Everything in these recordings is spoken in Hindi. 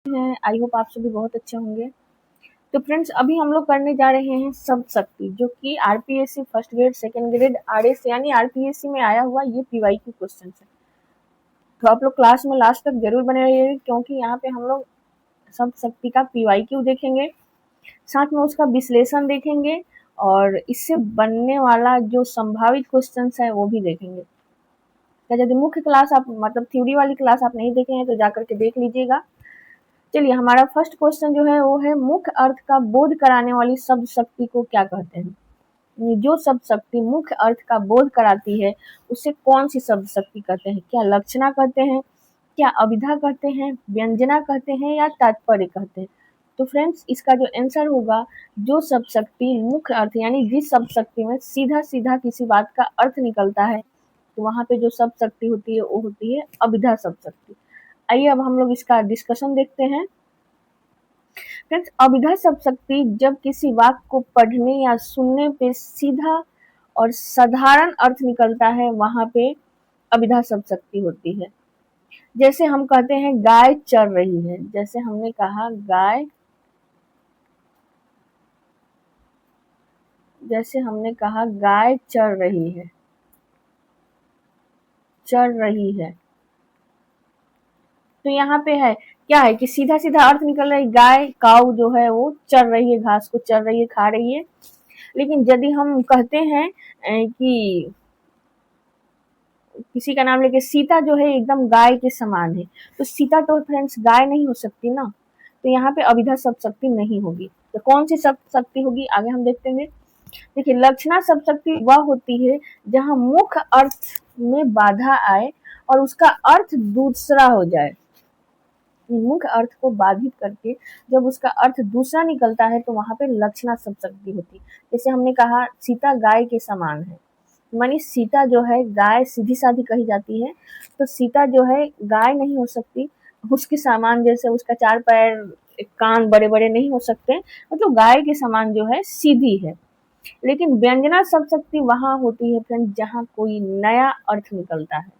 हैं। आई होप आप सभी बहुत अच्छे होंगे। तो फ्रेंड्स अभी हम लोग करने जा रहे हैं शब्द शक्ति, जो कि RPSC first grade second grade RS यानी आरपीएससी में आया हुआ ये पीवाईक्यू क्वेश्चन है। तो आप लोग क्लास में लास्ट तक जरूर बने रहिए, क्योंकि यहाँ पे हम लोग शब्द शक्ति का पीवाईक्यू देखेंगे, साथ में उसका विश्लेषण देखेंगे और इससे बनने वाला जो संभावित क्वेश्चन है वो भी देखेंगे। तो यदि मुख्य क्लास आप मतलब थ्योरी वाली क्लास आप नहीं देखे हैं तो जाकर के देख लीजिएगा। चलिए, हमारा फर्स्ट क्वेश्चन जो है वो है मुख्य अर्थ का बोध कराने वाली शब्द शक्ति को क्या कहते हैं। जो शब्द शक्ति मुख्य अर्थ का बोध कराती है उसे कौन सी शब्द शक्ति कहते हैं। क्या लक्षणा कहते हैं, क्या अभिधा कहते हैं, व्यंजना कहते हैं या तात्पर्य कहते हैं। तो फ्रेंड्स इसका जो आंसर होगा, जो शब्द शक्ति मुख्य अर्थ यानी जिस शब्द शक्ति में सीधा सीधा किसी बात का अर्थ निकलता है, तो वहां पे जो शब्द शक्ति होती है वो होती है अभिधा शब्द शक्ति। आइए अब हम लोग इसका डिस्कशन देखते हैं। फ्रेंड्स अभिधा शब्द शक्ति जब किसी वाक्य को पढ़ने या सुनने पे सीधा और साधारण अर्थ निकलता है, वहां पे अभिधा शब्द शक्ति होती है। जैसे हम कहते हैं गाय चर रही है, जैसे हमने कहा गाय, जैसे हमने कहा गाय चर रही है, चर रही है। तो यहाँ पे है क्या है कि सीधा सीधा अर्थ निकल रहा है, गाय काऊ जो है वो चर रही है, घास को चर रही है, खा रही है। लेकिन यदि हम कहते हैं कि किसी का नाम लेके सीता जो है एकदम गाय के समान है, तो सीता तो फ्रेंड्स गाय नहीं हो सकती ना, तो यहाँ पे अभिधा शब्द शक्ति नहीं होगी। तो कौन सी शब्द शक्ति होगी आगे हम देखते हैं। देखिए, लक्षणा शब्द शक्ति वह होती है जहां मुख्य अर्थ में बाधा आए और उसका अर्थ दूसरा हो जाए। मुख्य अर्थ को बाधित करके जब उसका अर्थ दूसरा निकलता है तो वहां पे लक्षणा शब्द शक्ति होती है। जैसे हमने कहा सीता गाय के समान है, मानी सीता जो है गाय सीधी साधी कही जाती है, तो सीता जो है गाय नहीं हो सकती, उसके समान जैसे उसका चार पैर कान बड़े बड़े नहीं हो सकते, मतलब गाय के समान जो है सीधी है। लेकिन व्यंजना शब्द शक्ति वहां होती है फ्रेंड जहां कोई नया अर्थ निकलता है,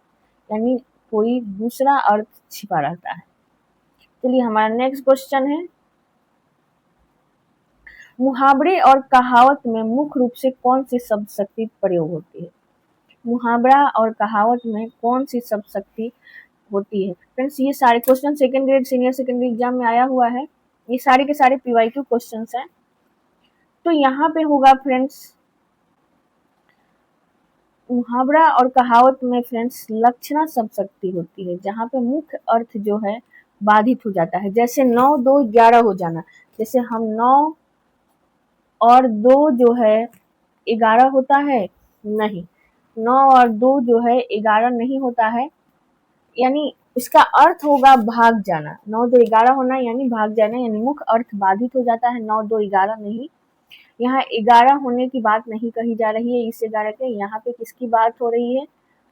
यानी कोई दूसरा अर्थ छिपा रहता है। चलिए, हमारा नेक्स्ट क्वेश्चन है, मुहावरे और कहावत में मुख्य रूप से कौन सी शब्द शक्ति प्रयोग होती है। मुहावरा और कहावत में कौन सी शब्द शक्ति होती है। फ्रेंड्स ये सारे question second grade senior secondary exam में आया हुआ है, ये सारे के सारे पीवाईक्यू क्वेश्चन हैं। तो यहाँ पे होगा फ्रेंड्स, मुहावरा और कहावत में फ्रेंड्स लक्षणा शब्द शक्ति होती है जहाँ पे मुख्य अर्थ जो है बाधित हो जाता है। जैसे 9 2 11 हो जाना, जैसे हम 9 और 2 जो है 11 होता है, नहीं, 9 और 2 जो है 11 नहीं होता है, यानी इसका अर्थ होगा भाग जाना। 9 2 11 होना यानी भाग जाना, यानी मुख्य अर्थ बाधित हो जाता है। 9 2 11 नहीं, यहाँ 11 होने की बात नहीं कही जा रही है इस 11 के, यहाँ पे किसकी बात हो रही है,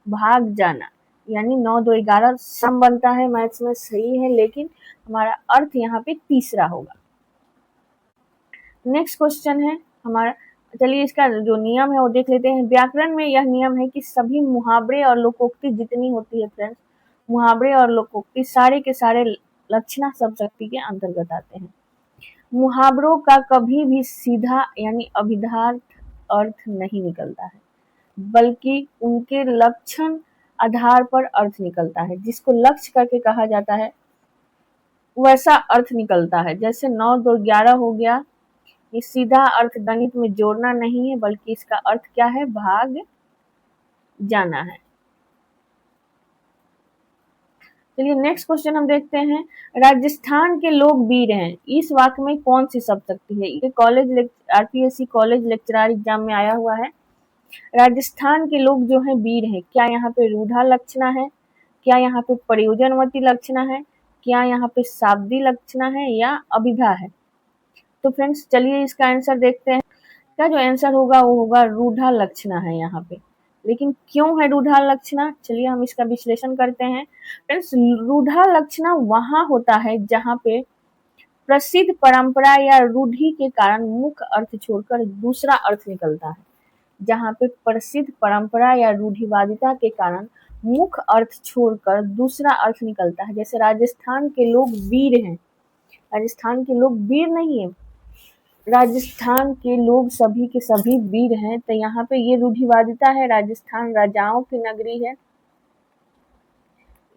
भाग जाना, यानी 9 2 11 सम बनता है, मैथ्स में सही है, लेकिन हमारा अर्थ यहाँ पे तीसरा होगा। नेक्स्ट क्वेश्चन है हमारा, चलिए इसका जो नियम है वो देख लेते हैं। व्याकरण में यह नियम है कि सभी मुहावरे और लोकोक्ति जितनी होती है फ्रेंड्स, मुहावरे और लोकोक्ति सारे के सारे लक्षणा शब्द शक्ति के अंतर्गत आते हैं। मुहावरों का कभी भी सीधा यानी अभिधार्थ अर्थ नहीं निकलता है, बल्कि उनके लक्षण आधार पर अर्थ निकलता है, जिसको लक्ष्य करके कहा जाता है वैसा अर्थ निकलता है। जैसे 9 2 11 हो गया, ये सीधा अर्थ गणित में जोड़ना नहीं है, बल्कि इसका अर्थ क्या है, भाग जाना है। चलिए नेक्स्ट क्वेश्चन हम देखते हैं, राजस्थान के लोग वीर हैं, इस वाक्य में कौन सी शब्द शक्ति है। ये college RPSC college lecturer exam में आया हुआ है। राजस्थान के लोग जो हैं वीर हैं, क्या यहाँ पे रूढ़ा लक्षणा है, क्या यहाँ पे प्रयोजनवती लक्षणा है, क्या यहाँ पे शाब्दी लक्षणा है या अभिधा है। तो फ्रेंड्स चलिए इसका आंसर देखते हैं। इसका जो आंसर होगा वो होगा रूढ़ा लक्षणा है यहाँ पे। लेकिन क्यों है रूढ़ा लक्षणा, चलिए हम इसका विश्लेषण करते हैं। फ्रेंड्स रूढ़ा लक्षणा वहां होता है जहां पे प्रसिद्ध परंपरा या रूढ़ि के कारण मुख्य अर्थ छोड़कर दूसरा अर्थ निकलता है। जहां पे प्रसिद्ध परंपरा या रूढ़िवादिता के कारण मुख्य अर्थ छोड़कर दूसरा अर्थ निकलता है। जैसे राजस्थान के लोग वीर हैं, राजस्थान के लोग वीर नहीं है, राजस्थान के लोग सभी के सभी वीर हैं। तो यहाँ पे ये रूढ़िवादिता है, राजस्थान राजाओं की नगरी है,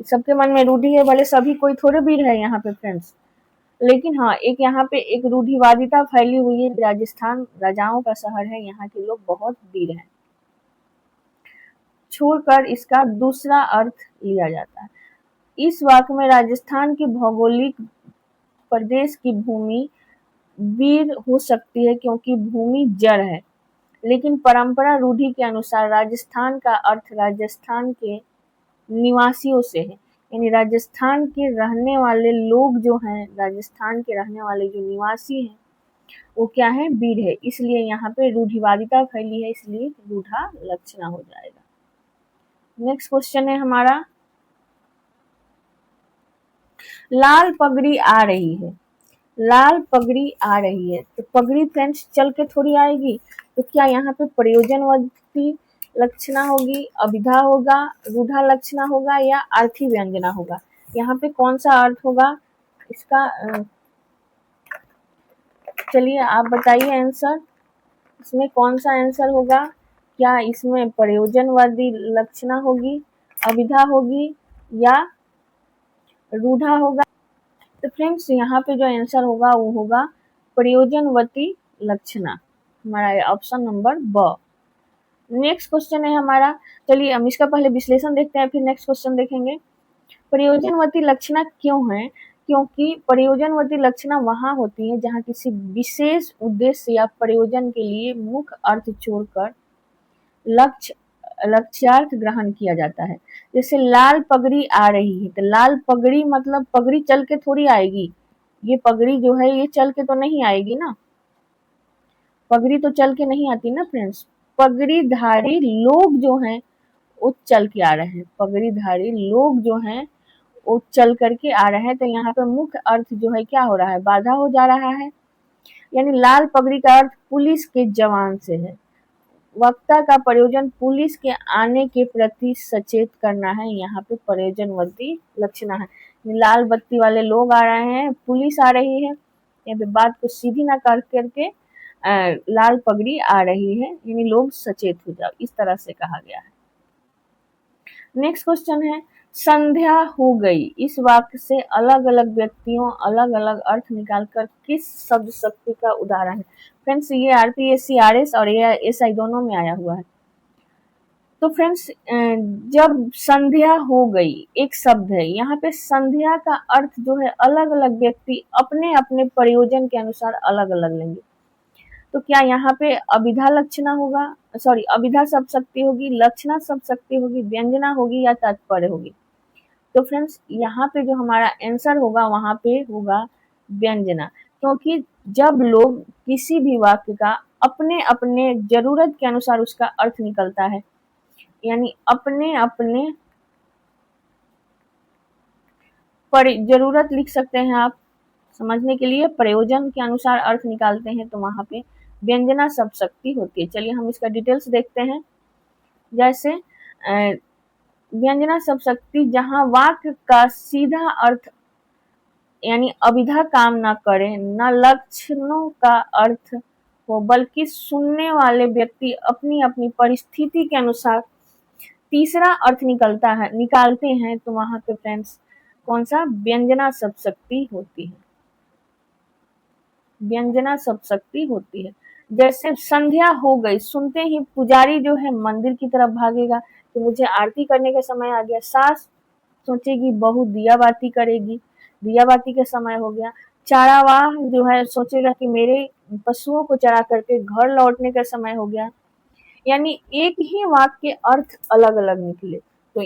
सबके मन में रूढ़ि है, भले सभी कोई थोड़े वीर है यहाँ पे फ्रेंड्स, लेकिन हाँ एक यहाँ पे एक रूढ़िवादिता फैली हुई है, राजस्थान राजाओं का शहर है, यहाँ के लोग बहुत वीर हैं, छोड़कर इसका दूसरा अर्थ लिया जाता है। इस वाक्य में राजस्थान के भौगोलिक प्रदेश की भूमि वीर हो सकती है क्योंकि भूमि जड़ है, लेकिन परंपरा रूढ़ि के अनुसार राजस्थान का अर्थ राजस्थान के निवासियों से है, यानी राजस्थान के रहने वाले लोग जो हैं, राजस्थान के रहने वाले जो निवासी हैं वो क्या है, वीर है, इसलिए यहाँ पे रूढ़िवादिता फैली है, इसलिए रूढ़ा लक्षणा हो जाएगा। नेक्स्ट क्वेश्चन है हमारा, लाल पगड़ी आ रही है, लाल पगड़ी आ रही है, तो पगड़ी फ्रेंड्स चल के थोड़ी आएगी, तो क्या यहाँ पे प्रयोजनवती लक्षणा होगी, अभिधा होगा, रूढ़ा लक्षणा होगा या अर्थी व्यंजना होगा? यहाँ पे कौन सा अर्थ होगा इसका, चलिए आप बताइए आंसर, इसमें कौन सा आंसर होगा? क्या इसमें प्रयोजनवादी लक्षणा होगी, अभिधा होगी या रूढ़ा होगा? तो फ्रेंड्स यहाँ पे जो आंसर होगा वो होगा प्रयोजनवती लक्षणा, हमारा ऑप्शन नंबर ब। नेक्स्ट क्वेश्चन है हमारा, चलिए हम इसका पहले विश्लेषण देखते हैं फिर नेक्स्ट क्वेश्चन देखेंगे। प्रयोजनवती लक्षणा क्यों है? क्योंकि प्रयोजनवती लक्षणा वहां होती है जहां किसी विशेष उद्देश्य या प्रयोजन के लिए मुख्य अर्थ छोड़कर लक्ष्यार्थ ग्रहण किया जाता है। जैसे लाल पगड़ी आ रही है, तो लाल पगड़ी मतलब पगड़ी चल के थोड़ी आएगी, ये पगड़ी जो है ये चल के तो नहीं आएगी ना, पगड़ी तो चल के नहीं आती ना फ्रेंड्स, पगड़ीधारी लोग जो हैं वो चल के आ रहे हैं, पगड़ीधारी लोग जो हैं वो चल करके आ रहे हैं, तो यहाँ पे मुख्य अर्थ जो है क्या हो रहा है, बाधा हो जा रहा है, यानी लाल पगड़ी का अर्थ पुलिस के जवान से है, वक्ता का प्रयोजन पुलिस के आने के प्रति सचेत करना है, यहाँ पे प्रयोजनवती लक्षणा है, लाल बत्ती वाले लोग आ रहे हैं, पुलिस आ रही है, यहाँ पे बात को सीधी ना कर करके लाल पगड़ी आ रही है, यानी लोग सचेत हो जाओ, इस तरह से कहा गया है। नेक्स्ट क्वेश्चन है, संध्या हो गई, इस वाक्य से अलग अलग व्यक्तियों अलग अलग अर्थ निकालकर किस शब्द शक्ति का उदाहरण है? फ्रेंड्स ये आरपीएससी आरएस और एएसआई दोनों में आया हुआ है। तो फ्रेंड्स जब संध्या हो गई एक शब्द है, यहाँ पे संध्या का अर्थ जो है अलग अलग व्यक्ति अपने अपने प्रयोजन के अनुसार अलग अलग लेंगे, तो क्या यहाँ पे अभिधा लक्षणा होगा, सॉरी अभिधा शब्द शक्ति होगी, लक्षणा शब्द शक्ति होगी, व्यंजना होगी या तात्पर्य होगी? तो फ्रेंड्स यहाँ पे जो हमारा आंसर होगा वहां पे होगा व्यंजना, क्योंकि जब लोग किसी भी वाक्य का अपने अपने जरूरत के अनुसार उसका अर्थ निकलता है, यानी अपने अपने पर जरूरत लिख सकते हैं आप समझने के लिए, प्रयोजन के अनुसार अर्थ निकालते हैं, तो वहां पे व्यंजना शब्द शक्ति होती है। चलिए हम इसका डिटेल्स देखते हैं। जैसे व्यंजना शब्द शक्ति जहां वाक्य का सीधा अर्थ यानी अभिधा काम ना करे, न लक्षणों का अर्थ हो, बल्कि सुनने वाले व्यक्ति अपनी अपनी परिस्थिति के अनुसार तीसरा अर्थ निकालते हैं, तो वहां पे फ्रेंड्स कौन सा, व्यंजना शब्द शक्ति होती है, व्यंजना शब्द शक्ति होती है। जैसे संध्या हो गई, सुनते ही पुजारी जो है मंदिर की तरफ भागेगा कि मुझे आरती करने का समय आ गया, सास सोचेगी बहू दिया बाती करेगी, दिया बाती का समय हो गया, चारावाह जो है सोचेगा कि मेरे पशुओं को चरा करके घर लौटने का समय हो गया, यानी एक ही वाक्य के अर्थ अलग अलग निकले, तो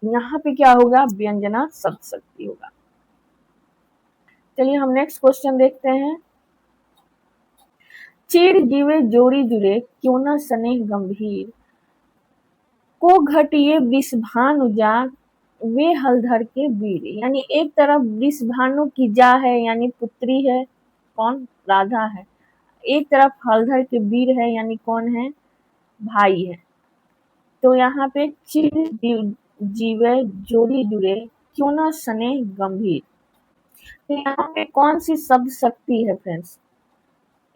यहाँ पे क्या होगा, व्यंजना शब्द शक्ति होगा। चलिए हम नेक्स्ट क्वेश्चन देखते हैं। चिड़ जीवे जोड़ी जुड़े क्यों न स्नेह गंभीर, को घटिए विषभानु जा वे हलधर के वीर, यानी एक तरफ विषभानु की जा है यानी पुत्री है, कौन, राधा है, एक तरफ हलधर के वीर है यानी कौन है, भाई है। तो यहाँ पे चिड़ जीवे जोड़ी जुड़े क्यों न स्नेह गंभीर, तो यहाँ पे कौन सी शब्द शक्ति है फ्रेंड्स?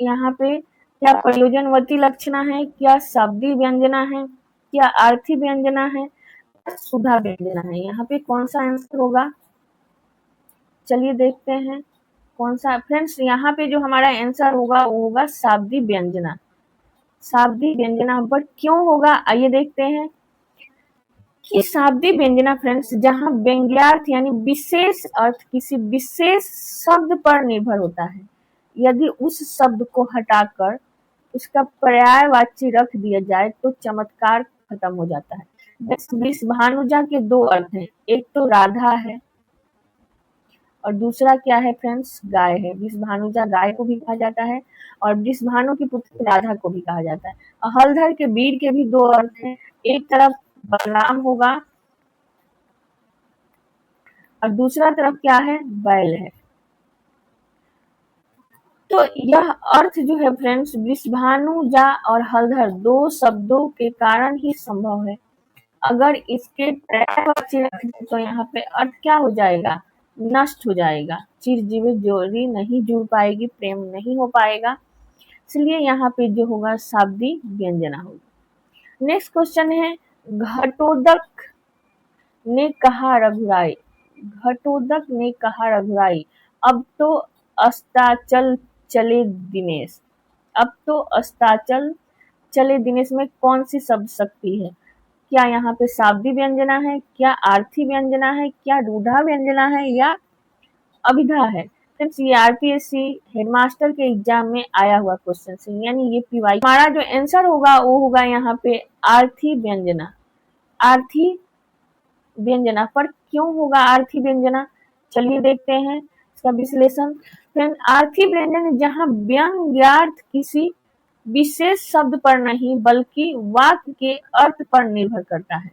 यहाँ पे क्या प्रयोजनवती लक्षणा है, क्या शब्दी व्यंजना है, क्या आर्थी व्यंजना है, सुधा व्यंजना है? यहाँ पे कौन सा आंसर होगा? चलिए देखते हैं कौन सा। फ्रेंड्स यहाँ पे जो हमारा आंसर होगा वो होगा शाब्दी व्यंजना। शाब्दी व्यंजना, बट क्यों होगा आइए देखते हैं कि शाब्दी व्यंजना फ्रेंड्स जहाँ व्यंग्यार्थ यानी विशेष अर्थ किसी विशेष शब्द पर निर्भर होता है, यदि उस शब्द को हटाकर उसका पर्यायवाची रख दिया जाए तो चमत्कार खत्म हो जाता है। जैसे वृषभानुजा के दो अर्थ हैं, एक तो राधा है और दूसरा क्या है फ्रेंड्स? गाय है। वृषभानुजा गाय को भी कहा जाता है और वृषभानु की पुत्री राधा को भी कहा जाता है। और हलधर के वीर के भी दो अर्थ हैं, एक तरफ बलराम होगा और दूसरा तरफ क्या है? बैल है। तो यह अर्थ जो है फ्रेंड्स वृषभानुजा और हलधर दो शब्दों के कारण ही संभव है। अगर इसके पर्यायवाची रख दें तो यहाँ पे अर्थ क्या हो जाएगा? नष्ट हो जाएगा। चिरजीवित जोड़ी नहीं जुड़ पाएगी, प्रेम नहीं हो पाएगा, इसलिए यहाँ पे जो होगा शाब्दी व्यंजना होगी। नेक्स्ट क्वेश्चन है, घटोदक ने कहा रघुराई। घटोदक ने कहा रघुराई, अब तो अस्ताचल चले दिनेश। अब तो अस्ताचल चले दिनेश में कौन सी शब्द शक्ति है? क्या यहाँ पे शाब्दी व्यंजना है, क्या आर्थी व्यंजना है, क्या रूढ़ा व्यंजना है या अभिधा है? फ्रेंड्स ये आरपीएससी हेडमास्टर के एग्जाम में आया हुआ क्वेश्चन है, यानी ये पीवाई। हमारा जो आंसर होगा वो होगा यहाँ पे आर्थी व्यंजना। आर्थी व्यंजना, पर क्यों होगा आर्थी व्यंजना? चलिए देखते हैं इसका विश्लेषण। फ्रेंड आर्थी व्यंजन जहाँ व्यंग्यार्थ किसी विशेष शब्द पर नहीं बल्कि वाक्य के अर्थ पर निर्भर करता है।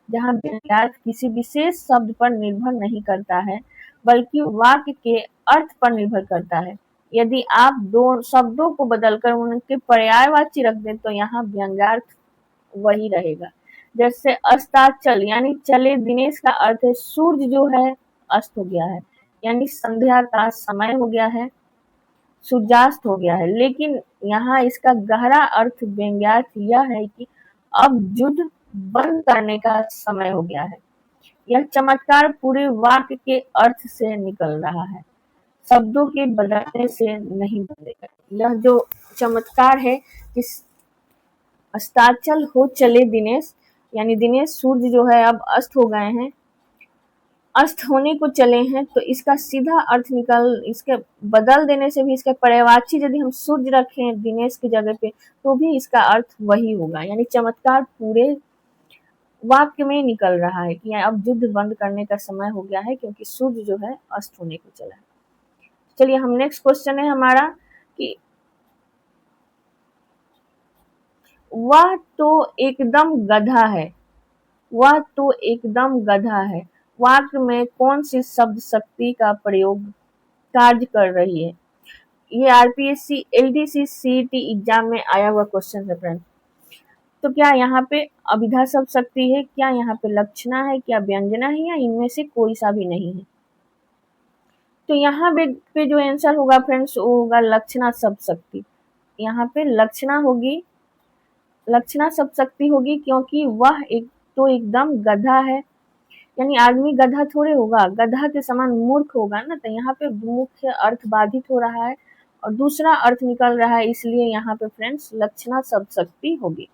जहाँ व्यंग्यार्थ किसी विशेष शब्द पर निर्भर नहीं करता है बल्कि वाक्य के अर्थ पर निर्भर करता है। यदि आप दो शब्दों को बदलकर उनके पर्यायवाची रख दें तो यहाँ व्यंग्यार्थ वही रहेगा। जैसे अस्ताचल यानी चले दिनेश का अर्थ है सूर्य जो है अस्त हो गया है, यानी संध्या का समय हो गया है, सूर्यास्त हो गया है। लेकिन यहाँ इसका गहरा अर्थ व्यंग्यार्थ यह है कि अब युद्ध बंद करने का समय हो गया है। यह चमत्कार पूरे वाक्य के अर्थ से निकल रहा है, शब्दों के बदलने से नहीं बदलेगा। यह जो चमत्कार है कि अस्ताचल हो चले दिनेश, यानी दिनेश सूर्य जो है अब अस्त हो गए हैं, अस्त होने को चले हैं, तो इसका सीधा अर्थ निकल, इसके बदल देने से भी इसके पर्यायवाची यदि हम सूर्य रखें दिनेश की जगह पे तो भी इसका अर्थ वही होगा। यानी चमत्कार पूरे वाक्य में निकल रहा है कि अब युद्ध बंद करने का समय हो गया है क्योंकि सूर्य जो है अस्त होने को चला है। चलिए हम नेक्स्ट क्वेश्चन है हमारा कि वह तो एकदम गधा है। वह तो एकदम गधा है वाक्य में कौन सी शब्द शक्ति का प्रयोग कार्य कर रही है? ये आरपीएससी एलडीसी सीईटी एग्जाम में आया हुआ क्वेश्चन है फ्रेंड। तो क्या यहाँ पे अभिधा शब्द शक्ति है, क्या यहाँ पे लक्षणा है, क्या व्यंजना है या इनमें से कोई सा भी नहीं है? तो यहाँ पे जो आंसर होगा फ्रेंड्स वो होगा लक्षणा शब्द शक्ति। यहाँ पे लक्षणा होगी, लक्षणा शब्द शक्ति होगी क्योंकि वह एक तो एकदम गधा है, यानी आदमी गधा थोड़े होगा, गधा के समान मूर्ख होगा ना, तो यहाँ पे मुख्य अर्थ बाधित हो रहा है और दूसरा अर्थ निकल रहा है, इसलिए यहाँ पे फ्रेंड्स लक्षणा शब्द शक्ति होगी।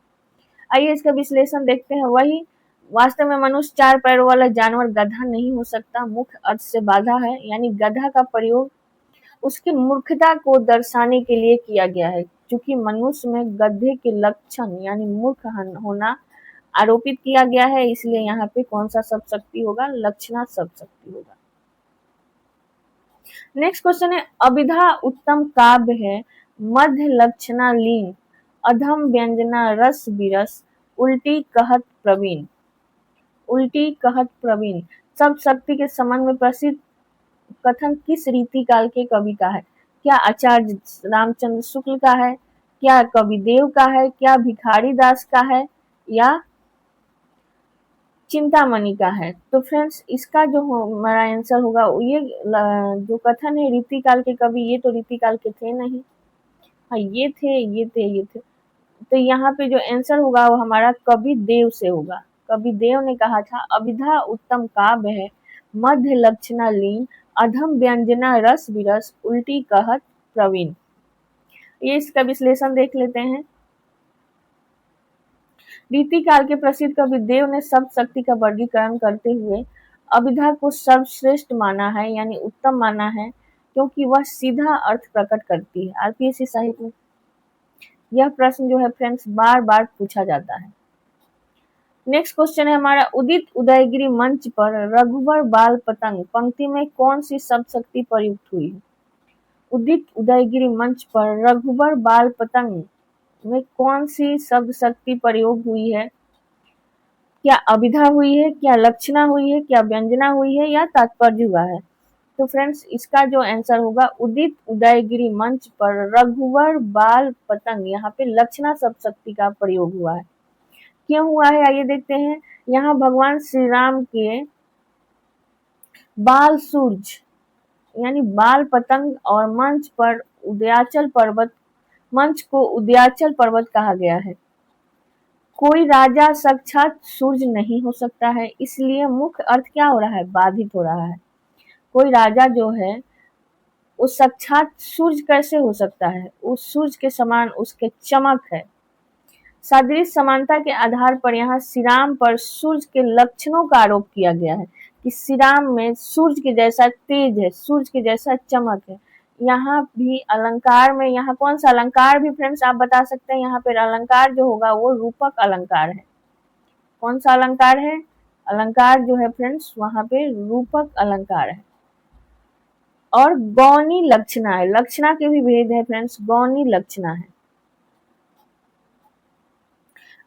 आइए इसका विश्लेषण देखते हैं। वही वास्तव में मनुष्य चार पैरों वाला जानवर गधा नहीं हो सकता, मुख्य अर्थ से बाधा है, यानी गधा का प्रयोग उसकी मूर्खता को दर्शाने के लिए किया गया है। क्योंकि मनुष्य में गधे के लक्षण यानी मूर्ख होना आरोपित किया गया है, इसलिए यहाँ पे कौन सा शब्द शक्ति होगा? लक्षणा शब्द शक्ति होगा। नेक्स्ट क्वेश्चन है, अभिधा उत्तम काव्य है, मध्य लक्षणा लीन, अधम व्यंजना रस विरस, उल्टी कहत प्रवीण। उल्टी कहत प्रवीण शब्द शक्ति के संबंध में प्रसिद्ध कथन किस रीति काल के कवि का है? क्या आचार्य रामचंद्र शुक्ल का है, क्या कवि देव का है, क्या भिखारी दास का है या चिंतामणि का है। तो फ्रेंड्स इसका जो हमारा आंसर होगा ये जो कथन है रीतिकाल के कवि, ये तो रीतिकाल के थे नहीं। हाँ ये थे, ये थे, ये थे। तो यहाँ पे जो आंसर होगा वो हमारा कवि देव से होगा। कवि देव ने कहा था, अभिधा उत्तम काव्य है, मध्य लक्षणा लीन, अधम व्यंजना रस विरस, उल्टी कहत प्रवीण। ये इसका विश्लेषण देख लेते हैं। रीतिकाल के प्रसिद्ध कवि देव ने शब्द शक्ति का वर्गीकरण करते हुए अभिधा को सर्वश्रेष्ठ माना है, यानी उत्तम माना है, क्योंकि वह सीधा अर्थ प्रकट करती है। आरपीएससी साहित्य में यह प्रश्न जो है फ्रेंड्स बार बार पूछा जाता है। नेक्स्ट क्वेश्चन है हमारा, उदित उदयगिरी मंच पर रघुवर बाल पतंग पंक्ति में कौन सी शब्द शक्ति प्रयुक्त हुई है? उदित उदयगिरी मंच पर रघुवर बाल पतंग में कौन सी शब्द शक्ति प्रयोग हुई है? क्या अभिधा हुई है, क्या लक्षणा हुई है, क्या व्यंजना हुई है, या तात्पर्य हुआ है? तो फ्रेंड्स इसका जो आंसर होगा, उदित उदयगिरी मंच पर रघुवर बाल पतंग, यहाँ पे लक्षणा शब्द शक्ति का प्रयोग हुआ है। क्यों हुआ है आइए देखते हैं। यहाँ भगवान श्री राम के बाल सूरज यानी बाल पतंग और मंच पर उदयाचल पर्वत, मंच को उदयाचल पर्वत कहा गया है। कोई राजा साक्षात सूर्य नहीं हो सकता है, इसलिए मुख्य अर्थ क्या हो रहा है? बाधित हो रहा है। कोई राजा जो है वो साक्षात सूर्य कैसे हो सकता है? उस सूर्य के समान उसके चमक है। सदृश समानता के आधार पर यहाँ श्री राम पर सूर्य के लक्षणों का आरोप किया गया है कि श्री राम में सूर्य के जैसा तेज है, सूर्य के जैसा चमक है। यहाँ भी अलंकार में, यहाँ कौन सा अलंकार भी फ्रेंड्स आप बता सकते हैं? यहाँ पर अलंकार जो होगा वो रूपक अलंकार है। कौन सा अलंकार है? अलंकार जो है फ्रेंड्स वहां पे रूपक अलंकार है। और गौणी लक्षणा है, लक्षणा के भी भेद है फ्रेंड्स, गौणी लक्षणा है।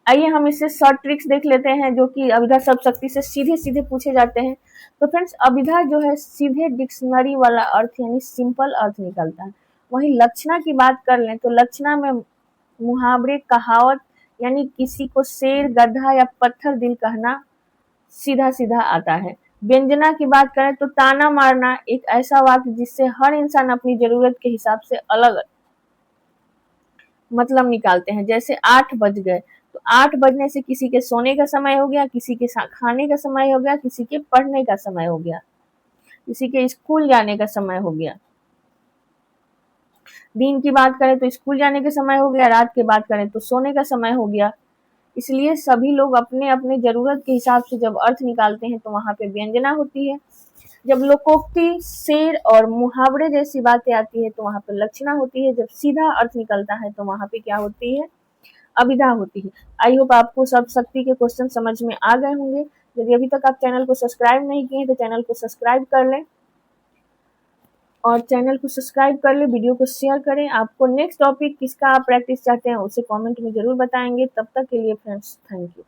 आइए हम इससे शॉर्ट ट्रिक्स देख लेते हैं जो कि अभिधा शब्द शक्ति से सीधे सीधे पूछे जाते हैं। तो फ्रेंड्स अभिधा जो है सीधे डिक्शनरी वाला अर्थ यानी सिंपल अर्थ निकलता है। वहीं लक्षणा की बात कर लें तो लक्षणा में मुहावरे, कहावत, यानी किसी को शेर, गधा या पत्थर दिल कहना सीधा सीधा आता है। व्यंजना की बात करें तो ताना मारना, एक ऐसा वाक्य जिससे हर इंसान अपनी जरूरत के हिसाब से अलग मतलब निकालते हैं। जैसे 8 बज गए, तो 8 बजने से किसी के सोने का समय हो गया, किसी के खाने का समय हो गया, किसी के पढ़ने का समय हो गया, किसी के स्कूल जाने का समय हो गया। दिन की बात करें तो स्कूल जाने का समय हो गया, रात की बात करें तो सोने का समय हो गया। इसलिए सभी लोग अपने अपने जरूरत के हिसाब से जब अर्थ निकालते हैं तो वहां पे व्यंजना होती है। जब लोकोक्ति, शेर और मुहावरे जैसी बातें आती है तो वहां पे लक्षणा होती है। जब सीधा अर्थ निकलता है तो वहां पे क्या होती है? अभिधा होती है। आई होप आपको शब्द शक्ति के क्वेश्चन समझ में आ गए होंगे। यदि अभी तक आप चैनल को सब्सक्राइब नहीं किए तो चैनल को सब्सक्राइब कर लें और चैनल को सब्सक्राइब कर ले, वीडियो को शेयर करें। आपको नेक्स्ट टॉपिक किसका आप प्रैक्टिस चाहते हैं उसे कमेंट में जरूर बताएंगे। तब तक के लिए फ्रेंड्स थैंक यू।